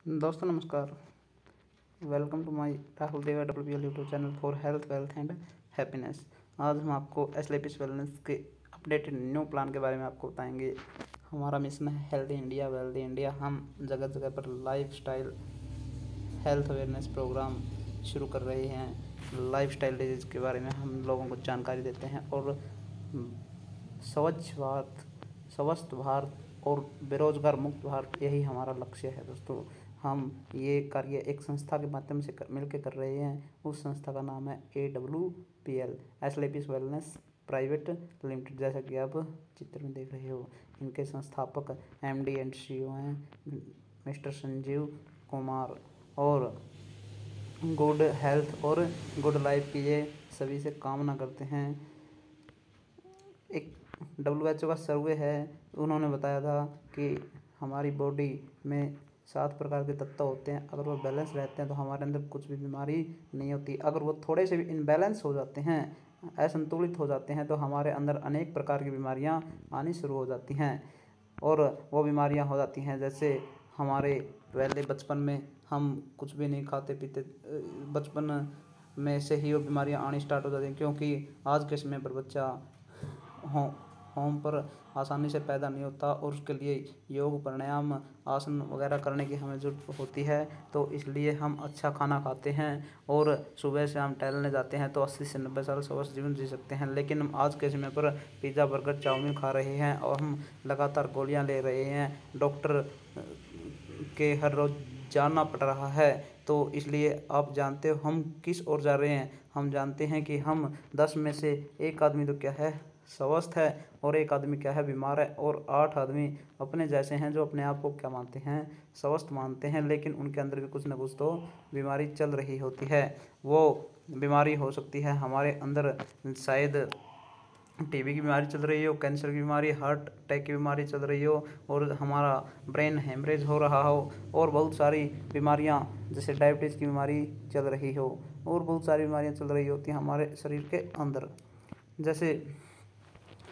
दोस्तों नमस्कार। Welcome to my Rahul देवा WPL YouTube channel for health wealth and happiness. आज हम आपको एस्क्लेपिस वेलनेस के अपडेटेड न्यू प्लान के बारे में आपको बताएंगे। हमारा मिशन है हेल्दी इंडिया वेल्दी इंडिया। हम जगह जगह पर lifestyle health awareness programme शुरू कर रहे हैं। लाइफ स्टाइल डिजीज़ के बारे में हम लोगों को जानकारी देते हैं और स्वच्छ भारत, स्वस्थ भारत और बेरोजगार मुक्त भारत, यही हमारा लक्ष्य है। दोस्तों हम ये कार्य एक संस्था के माध्यम से मिलकर कर रहे हैं। उस संस्था का नाम है AWPL, एस्क्लेपिस वेलनेस प्राइवेट लिमिटेड। जैसा कि आप चित्र में देख रहे हो, इनके संस्थापक MD एंड CEO हैं मिस्टर संजीव कुमार और गुड हेल्थ और गुड लाइफ की ये सभी से कामना करते हैं। एक WHO का सर्वे है, उन्होंने बताया था कि हमारी बॉडी में 7 प्रकार के तत्व होते हैं। अगर वो बैलेंस रहते हैं तो हमारे अंदर कुछ भी बीमारी नहीं होती। अगर वो थोड़े से भी इनबैलेंस हो जाते हैं, असंतुलित हो जाते हैं, तो हमारे अंदर अनेक प्रकार की बीमारियां आनी शुरू हो जाती हैं। और वो बीमारियां हो जाती हैं जैसे हमारे पहले बचपन में हम कुछ भी नहीं खाते पीते, बचपन में से ही वो बीमारियां आनी स्टार्ट हो जाती हैं, क्योंकि आज के समय पर बच्चा होम पर आसानी से पैदा नहीं होता और उसके लिए योग प्राणायाम आसन वगैरह करने की हमें ज़रूरत होती है। तो इसलिए हम अच्छा खाना खाते हैं और सुबह से हम टहलने जाते हैं तो 80 से 90 साल स्वस्थ जीवन जी सकते हैं। लेकिन हम आज के समय पर पिज़्ज़ा बर्गर चाउमीन खा रहे हैं और हम लगातार गोलियां ले रहे हैं। डॉक्टर के हर रोज़ जाना पड़ रहा है। तो इसलिए आप जानते हो हम किस ओर जा रहे हैं। हम जानते हैं कि हम 10 में से 1 आदमी तो क्या है, स्वस्थ है, और 1 आदमी क्या है, बीमार है, और 8 आदमी अपने जैसे हैं जो अपने आप को क्या मानते हैं, स्वस्थ मानते हैं, लेकिन उनके अंदर भी कुछ ना कुछ तो बीमारी चल रही होती है। वो बीमारी हो सकती है हमारे अंदर शायद TB की बीमारी चल रही हो, कैंसर की बीमारी, हार्ट अटैक की बीमारी चल रही हो, और हमारा ब्रेन हेमरेज हो रहा हो, और बहुत सारी बीमारियां जैसे डायबिटीज़ की बीमारी चल रही हो, और बहुत सारी बीमारियां चल रही होती हैं हमारे शरीर के अंदर। जैसे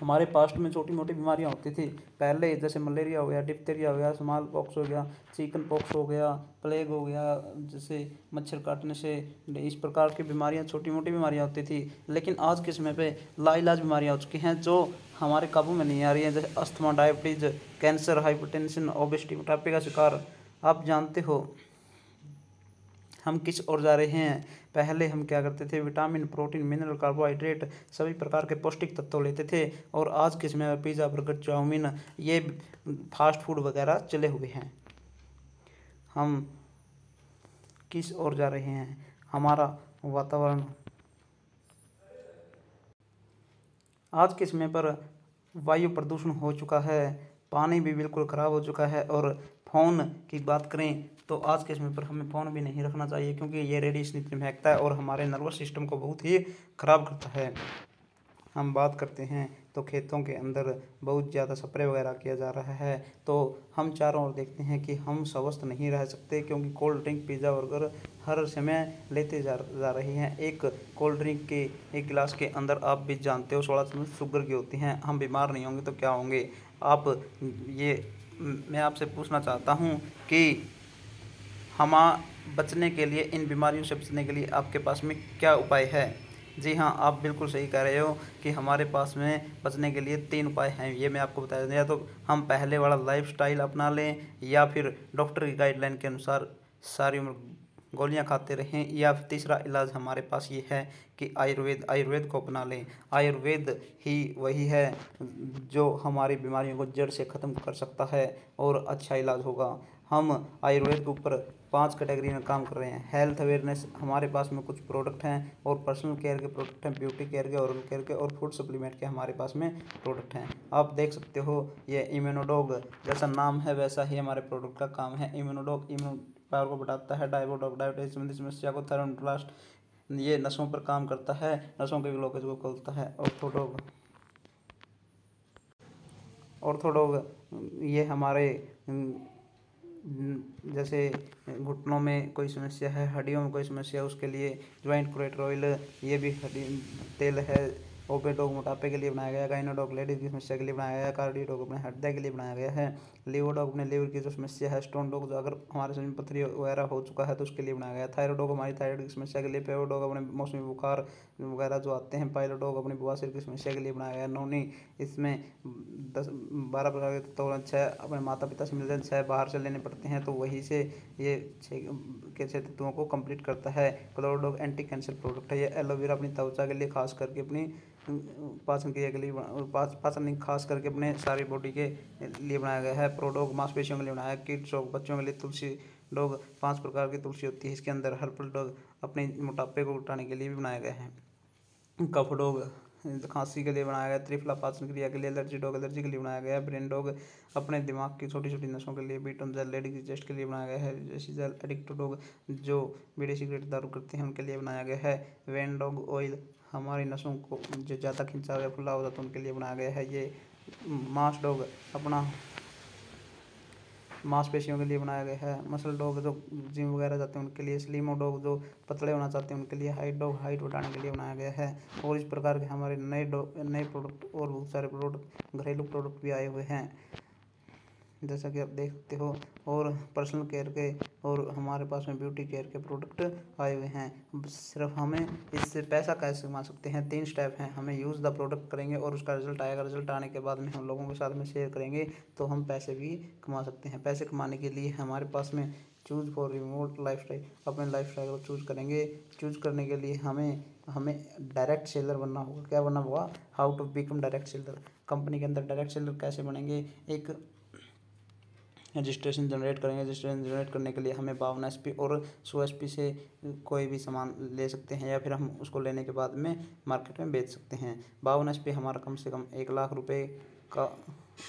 हमारे पास्ट में छोटी मोटी बीमारियां होती थी पहले, जैसे मलेरिया हो गया, डिप्थीरिया हो गया, स्मॉल पॉक्स हो गया, चिकन पॉक्स हो गया, प्लेग हो गया, जैसे मच्छर काटने से, इस प्रकार की बीमारियां छोटी मोटी बीमारियां होती थी। लेकिन आज के समय पे लाइलाज बीमारियां हो चुकी हैं जो हमारे काबू में नहीं आ रही हैं, जैसे asthma, diabetes, cancer, hypertension, obesity, मोटापे का शिकार। आप जानते हो हम किस ओर जा रहे हैं। पहले हम क्या करते थे, विटामिन, प्रोटीन, मिनरल, कार्बोहाइड्रेट, सभी प्रकार के पौष्टिक तत्व लेते थे, और आज के समय में पिज़्ज़ा बर्गर चाउमीन ये फास्ट फूड वगैरह चले हुए हैं। हम किस ओर जा रहे हैं। हमारा वातावरण आज के समय पर वायु प्रदूषण हो चुका है, पानी भी बिल्कुल ख़राब हो चुका है, और फ़ोन की बात करें तो आज के समय पर हमें फ़ोन भी नहीं रखना चाहिए, क्योंकि ये रेडिएशन इतनी फेंकता है और हमारे नर्वस सिस्टम को बहुत ही ख़राब करता है। हम बात करते हैं तो खेतों के अंदर बहुत ज़्यादा स्प्रे वगैरह किया जा रहा है, तो हम चारों ओर देखते हैं कि हम स्वस्थ नहीं रह सकते, क्योंकि कोल्ड ड्रिंक, पिज़्ज़ा, बर्गर हर समय लेते जा रहे हैं। एक कोल्ड ड्रिंक के 1 गिलास के अंदर आप भी जानते हो 16 शुगर की होती हैं। हम बीमार नहीं होंगे तो क्या होंगे। आप ये मैं आपसे पूछना चाहता हूँ कि हम बचने के लिए, इन बीमारियों से बचने के लिए आपके पास में क्या उपाय है। जी हाँ, आप बिल्कुल सही कह रहे हो कि हमारे पास में बचने के लिए 3 उपाय हैं। ये मैं आपको बता दूँ, या तो हम पहले वाला लाइफस्टाइल अपना लें, या फिर डॉक्टर की गाइडलाइन के अनुसार सारी उम्र गोलियां खाते रहें, या फिर तीसरा इलाज हमारे पास ये है कि आयुर्वेद को अपना लें। आयुर्वेद ही वही है जो हमारी बीमारियों को जड़ से ख़त्म कर सकता है और अच्छा इलाज होगा। हम आयुर्वेद के ऊपर 5 कैटेगरी में काम कर रहे हैं। हेल्थ अवेयरनेस, हमारे पास में कुछ प्रोडक्ट हैं, और पर्सनल केयर के प्रोडक्ट हैं, ब्यूटी केयर के, ओरल केयर के, और फूड सप्लीमेंट के हमारे पास में प्रोडक्ट हैं। आप देख सकते हो ये इम्यूनोडॉग, जैसा नाम है वैसा ही हमारे प्रोडक्ट का काम है। इम्यूनोडॉग इम्यून पावर को बढ़ाता है, डायबिटीज संबंधी समस्या को, थायरॉइड, ये नसों पर काम करता है, नसों के ब्लॉकेज को खोलता है। ऑर्थोडॉग ये हमारे जैसे घुटनों में कोई समस्या है, हड्डियों में कोई समस्या है, उसके लिए जॉइंट क्रेटर ऑयल, ये भी हड्डी तेल है, ओपेडोग मोटापे के लिए बनाया गया है, गाइनोडोग लेडीज की समस्या के लिए बनाया गया है, कार्डियोडोग अपने हृदय के लिए बनाया गया है, लिवोडोग अपने लीवर की जो समस्या है, स्टोन डॉग जो अगर हमारे शरीर में पथरी वगैरह हो चुका है तो उसके लिए बनाया गया है, थायराइडोग हमारी थायराइड की समस्या के लिए, पेवोडोग अपने मौसमी बुखार वगैरह जो आते हैं, पाइलोडोग अपनी बवासीर की समस्या के लिए बनाया गया है, नोनी इसमें 12 प्रकार के तत्व छः अपने माता पिता से मिलते हैं, 6 बाहर से लेने पड़ते हैं, तो वहीं से ये 6 तत्वों को कंप्लीट करता है। क्लोरोडोग एंटी कैंसर प्रोडक्ट है, ये एलोवेरा अपनी त्वचा के लिए खास करके अपनी पाचन क्रिया के लिए पाचन नहीं खास करके अपने सारी बॉडी के लिए बनाया गया है। प्रोडोग मांसपेशियों के लिए बनाया है। किड्स डॉग बच्चों के लिए तुलसी डॉग 5 प्रकार की तुलसी होती है इसके अंदर। हर्बल डॉग अपने मोटापे को घटाने के लिए भी बनाया गया है। कफ डॉग खांसी के लिए बनाया गया है। त्रिफला पाचन क्रिया के लिए। एलर्जी डॉग एलर्जी के लिए बनाया गया है। ब्रेन डॉग अपने दिमाग की छोटी छोटी नसों के लिए। बीटन जेल लेडी की चेस्ट के लिए बनाया गया है। जैसी जेल एडिक्ट डॉग जो बीड़ी सिगरेट दारू करते हैं उनके लिए बनाया गया है। वेन डॉग ऑयल हमारी नसों को जो ज़्यादा खिंचाव या फुला हो जाता है उनके लिए बनाया गया है। ये मांस डॉग अपना मांसपेशियों के लिए बनाया गया है। मसल डॉग जो जिम वगैरह जाते हैं उनके लिए। स्लिमो डॉग जो पतले होना चाहते हैं उनके लिए। हाइट डॉग हाइट बढ़ाने के लिए बनाया गया है। और इस प्रकार के हमारे नए प्रोडक्ट और बहुत सारे प्रोडक्ट घरेलू प्रोडक्ट भी आए हुए हैं जैसा कि आप देख सकते हो। और पर्सनल केयर के और हमारे पास में ब्यूटी केयर के प्रोडक्ट आए हुए हैं। सिर्फ हमें इससे पैसा कैसे कमा सकते हैं, 3 स्टेप हैं। हमें यूज़ द प्रोडक्ट करेंगे और उसका रिजल्ट आएगा। रिजल्ट आने के बाद में हम लोगों के साथ में शेयर करेंगे तो हम पैसे भी कमा सकते हैं। पैसे कमाने के लिए हमारे पास में चूज़ फॉर रिमोट लाइफस्टाइल अपने लाइफस्टाइल को चूज़ करेंगे। चूज़ करने के लिए हमें डायरेक्ट सेलर बनना होगा। क्या बनना होगा? How to become direct seller. Company के अंदर डायरेक्ट सेलर कैसे बनेंगे? एक रजिस्ट्रेशन जनरेट करेंगे। रजिस्ट्रेशन जनरेट करने के लिए हमें 52 SP और 100 SP से कोई भी सामान ले सकते हैं या फिर हम उसको लेने के बाद में मार्केट में बेच सकते हैं। 52 SP हमारा कम से कम 1 लाख रुपए का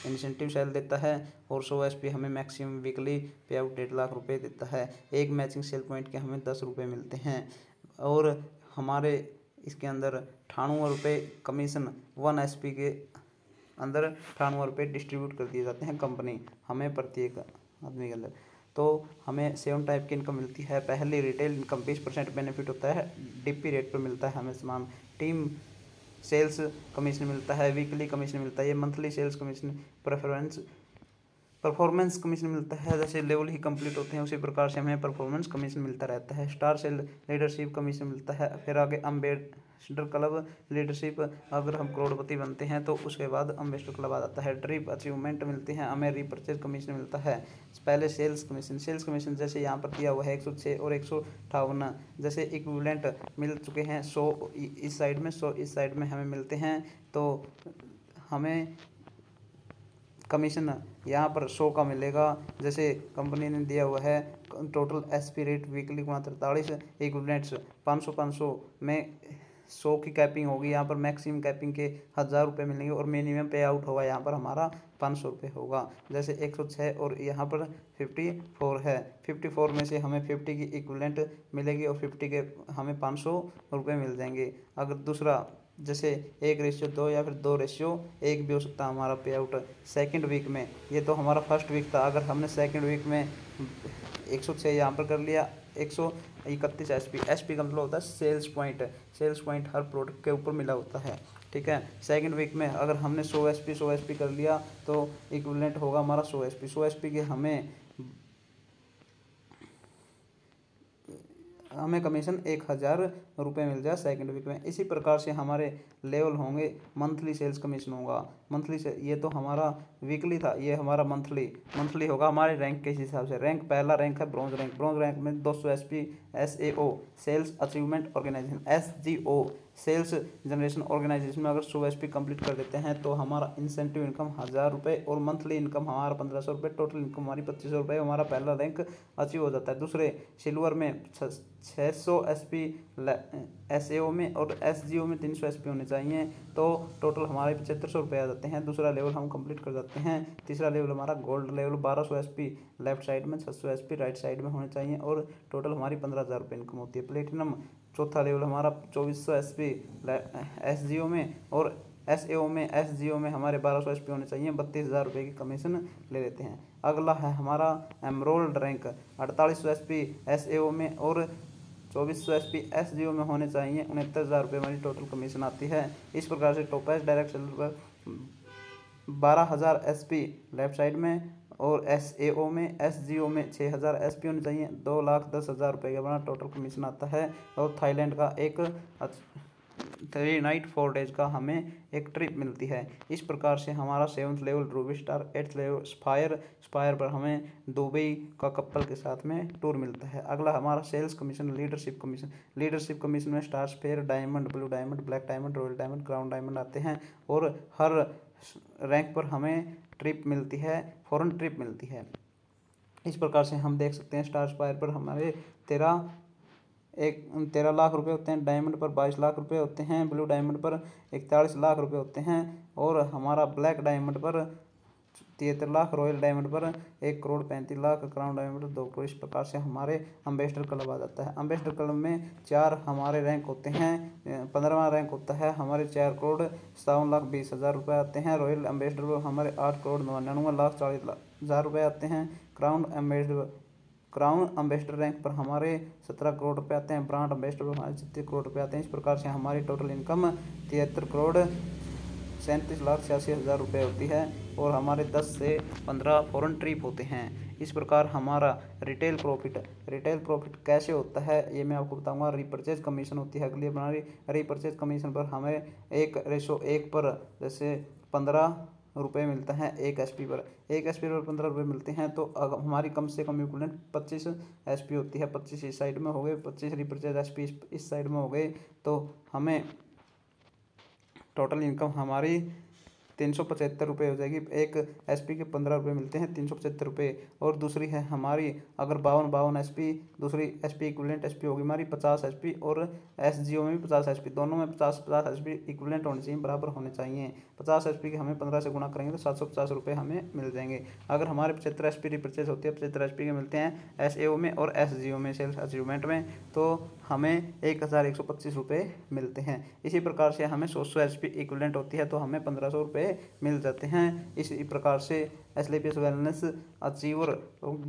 इंसेंटिव सेल देता है और 100 SP हमें मैक्सिमम वीकली पे आउट 1.5 लाख रुपए देता है। एक मैचिंग सेल पॉइंट के हमें 10 रुपये मिलते हैं और हमारे इसके अंदर 98 रुपये कमीशन 1 SP के अंदर 98 रुपये डिस्ट्रीब्यूट कर दिए जाते हैं कंपनी हमें प्रत्येक आदमी के अंदर। तो हमें 7 टाइप की इनकम मिलती है। पहली रिटेल इनकम 20% बेनिफिट होता है। DP रेट पर मिलता है हमें सामान। टीम सेल्स कमीशन मिलता है। वीकली कमीशन मिलता है। ये monthly sales commission performance commission मिलता है। जैसे लेवल ही कंप्लीट होते हैं उसी प्रकार से हमें परफॉर्मेंस कमीशन मिलता रहता है। स्टार सेल लीडरशिप कमीशन मिलता है। फिर आगे अम्बेसडर क्लब लीडरशिप अगर हम करोड़पति बनते हैं तो उसके बाद अम्बेसडर क्लब आ जाता है। ड्रीप अचीवमेंट मिलते हैं। हमें रीपर्चेज कमीशन मिलता है। पहले सेल्स कमीशन जैसे यहाँ पर दिया हुआ है 106 और 158 जैसे इक्विवेलेंट मिल चुके हैं। 100 इस साइड में 100 इस साइड में हमें मिलते हैं तो हमें कमीशन यहाँ पर 100 का मिलेगा। जैसे कंपनी ने दिया हुआ है total SP rate weekly 43 equivalents 500 में 100 की कैपिंग होगी। यहाँ पर मैक्सिमम कैपिंग के 1000 रुपये मिलेंगे और मिनिमम पे आउट होगा यहाँ पर हमारा 500 रुपये होगा। जैसे 106 और यहाँ पर 54 है। 54 में से हमें 50 की इक्विवेलेंट मिलेगी और 50 के हमें 500 रुपये मिल जाएंगे। अगर दूसरा जैसे 1:2 या फिर 2:1 भी हो सकता है हमारा पे आउट सेकेंड वीक में। ये तो हमारा फर्स्ट वीक था। अगर हमने सेकेंड वीक में 106 यहाँ पर कर लिया 131 SP का मतलब होता है सेल्स पॉइंट हर प्रोडक्ट के ऊपर मिला होता है। ठीक है। सेकंड वीक में अगर हमने 100 SP कर लिया तो इक्विवेलेंट होगा हमारा 100 SP के हमें कमीशन 1000 रुपये मिल जाए सेकंड वीक में। इसी प्रकार से हमारे लेवल होंगे। मंथली सेल्स कमीशन होगा मंथली से। ये तो हमारा वीकली था, ये हमारा मंथली होगा हमारे रैंक के हिसाब से। रैंक पहला रैंक है ब्रॉन्ज रैंक में 200 SP SAO sales achievement organisation. SGO sales generation organisation में अगर 100 SP कंप्लीट कर देते हैं तो हमारा इंसेंटिव इनकम 1000 रुपये और मंथली इनकम हमारा 1500 रुपये। टोटल इनकम हमारी 2500 रुपये। हमारा पहला रैंक अचीव हो जाता है। दूसरे सिल्वर में 600 SP SAO में और SGO में 300 SP होने चाहिए तो टोटल हमारे 7500 रुपये आ जाते हैं। दूसरा लेवल हम कंप्लीट कर जाते हैं। तीसरा लेवल हमारा gold level 1200 SP left side में, 600 SP राइट साइड में होने चाहिए और टोटल हमारी 15,000 रुपये इनकम होती है। प्लेटिनम चौथा लेवल हमारा 2400 SP SGO में और SGO में हमारे 1200 SP होने चाहिए। 32,000 रुपये की कमीशन ले लेते हैं। अगला है हमारा एमरोल्ड रैंक 4800 SP SAO में और 2400 SP SGO में होने चाहिए। 69,000 रुपये हमारी टोटल कमीशन आती है। इस प्रकार से टॉपेस्ट डायरेक्ट सेलर पर 12,000 SP लेफ्ट साइड में और SAO में SGO में 6,000 SP होनी चाहिए। 2,10,000 रुपये का हमारा टोटल कमीशन आता है। और थाईलैंड का एक 3 नाइट 4 डेज का हमें एक ट्रिप मिलती है। इस प्रकार से हमारा 7th level Ruby star, 8th level spire पर हमें दुबई का कपल के साथ में टूर मिलता है। अगला हमारा सेल्स कमीशन, लीडरशिप कमीशन में star spare, diamond, blue diamond, black diamond, royal diamond, crown diamond आते हैं। और हर रैंक पर हमें ट्रिप मिलती है, फॉरेन ट्रिप मिलती है। इस प्रकार से हम देख सकते हैं स्टार स्पायर पर हमारे 13 लाख रुपए होते हैं, डायमंड पर 22 लाख रुपए होते हैं, ब्लू डायमंड पर 41 लाख रुपए होते हैं और हमारा ब्लैक डायमंड पर 73 लाख, रॉयल डायमंड पर 1,35,00,000, क्राउन डायमंड पर 2 करोड़। इस प्रकार से हमारे अम्बेसडर क्लब आ जाता है। अम्बेसडर क्लब में 4 हमारे रैंक होते हैं। 15वां रैंक होता है हमारे 4,57,20,000 रुपये आते हैं। रॉयल अम्बेसडर पर हमारे 8,99,40,000 रुपये आते हैं। क्राउन अम्बेसडर रैंक पर हमारे 17 करोड़ रुपए आते हैं। ब्रांड अम्बेसडर पर हमारे 36 करोड़ रुपए आते हैं। इस प्रकार से हमारी टोटल इनकम 73,37,86,000 रुपये होती है और हमारे 10 से 15 फॉरेन ट्रिप होते हैं। इस प्रकार हमारा रिटेल प्रॉफिट कैसे होता है ये मैं आपको बताऊंगा। रीपरचेज कमीशन होती है अगली हमारी। रीपरचेज कमीशन पर हमें 1:1 पर जैसे 15 रुपये मिलता है एक SP पर। एक SP पर 15 रुपये मिलते हैं तो हमारी कम से कम इक्विवेलेंट 25 SP होती है। 25 इस साइड में हो गए, 25 रीपरचेज SP इस साइड में हो गए तो हमें टोटल इनकम हमारी 375 रुपये हो जाएगी। एक SP के 15 रुपये मिलते हैं, 375 रुपये। और दूसरी है हमारी अगर 52 SP, दूसरी SP इक्विवेलेंट SP होगी हमारी 50 SP और SGO में भी 50 SP, दोनों में 50 SP इक्विवेलेंट होने चाहिए, बराबर होने चाहिए। 50 SP के हमें 15 से गुणा करेंगे तो 750 रुपये हमें मिल जाएंगे। अगर हमारे 75 SP रिपरचेज होती है, 75 SP के मिलते हैं SAO में और SGO में सेल्स अचीवमेंट में, तो हमें 1,125 रुपये मिलते हैं। इसी प्रकार से हमें 100 SP इक्विवेलेंट होती है तो हमें 1,500 रुपये मिल जाते हैं। इसी प्रकार से SLPS वेलनेस अचीवर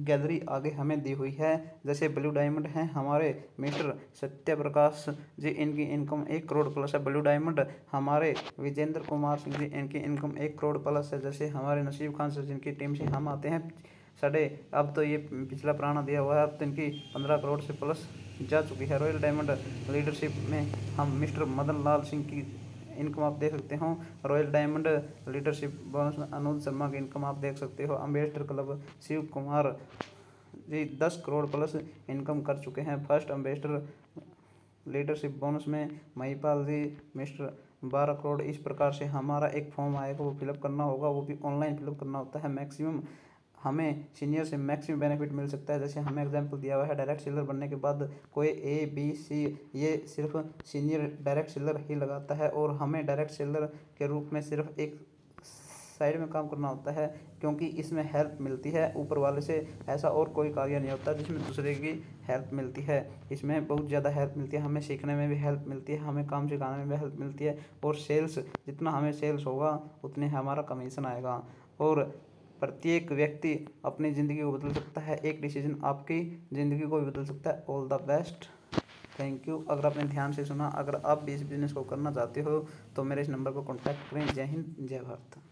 गैलरी आगे हमें दी हुई है। जैसे ब्लू डायमंड हैं हमारे मिस्टर सत्य प्रकाश जी, इनकी इनकम 1 करोड़ प्लस है। ब्लू डायमंड हमारे विजेंद्र कुमार सिंह जी, इनकी इनकम 1 करोड़ प्लस है। जैसे हमारे नसीब खान सर जिनकी टीम से हम आते हैं साढ़े, अब तो ये पिछला पुराना दिया हुआ है, अब तो इनकी 15 करोड़ से प्लस जा चुकी है। रॉयल डायमंड लीडरशिप में हम मिस्टर मदन लाल सिंह की इनकम आप देख सकते हो। रॉयल डायमंड लीडरशिप बोनस में अनुज शर्मा की इनकम आप देख सकते हो। Ambassador club Shiv Kumar ji 10 crore plus income कर चुके हैं। फर्स्ट अम्बेसडर लीडरशिप बोनस में महिपाल जी मिस्टर 12 करोड़। इस प्रकार से हमारा एक फॉर्म आएगा, वो फिलअप करना होगा, वो भी ऑनलाइन फिलअप करना होता है। मैक्सिमम हमें सीनियर से मैक्सिमम बेनिफिट मिल सकता है। जैसे हमें एग्जांपल दिया हुआ है, डायरेक्ट सेलर बनने के बाद कोई A, B, C ये सिर्फ सीनियर डायरेक्ट सेलर ही लगाता है और हमें डायरेक्ट सेलर के रूप में सिर्फ एक साइड में काम करना होता है, क्योंकि इसमें हेल्प मिलती है ऊपर वाले से। ऐसा और कोई कार्य नहीं होता जिसमें दूसरे की हेल्प मिलती है। इसमें बहुत ज़्यादा हेल्प मिलती है, हमें सीखने में भी हेल्प मिलती है, हमें काम सिखाने में भी हेल्प मिलती है। और सेल्स जितना हमें सेल्स होगा उतने हमारा कमीशन आएगा। और प्रत्येक व्यक्ति अपनी ज़िंदगी को बदल सकता है, एक डिसीजन आपकी ज़िंदगी को भी बदल सकता है। All the best, thank you. अगर आपने ध्यान से सुना, अगर आप भी इस बिज़नेस को करना चाहते हो तो मेरे इस नंबर पर कॉन्टैक्ट करें। जय हिंद, जय भारत।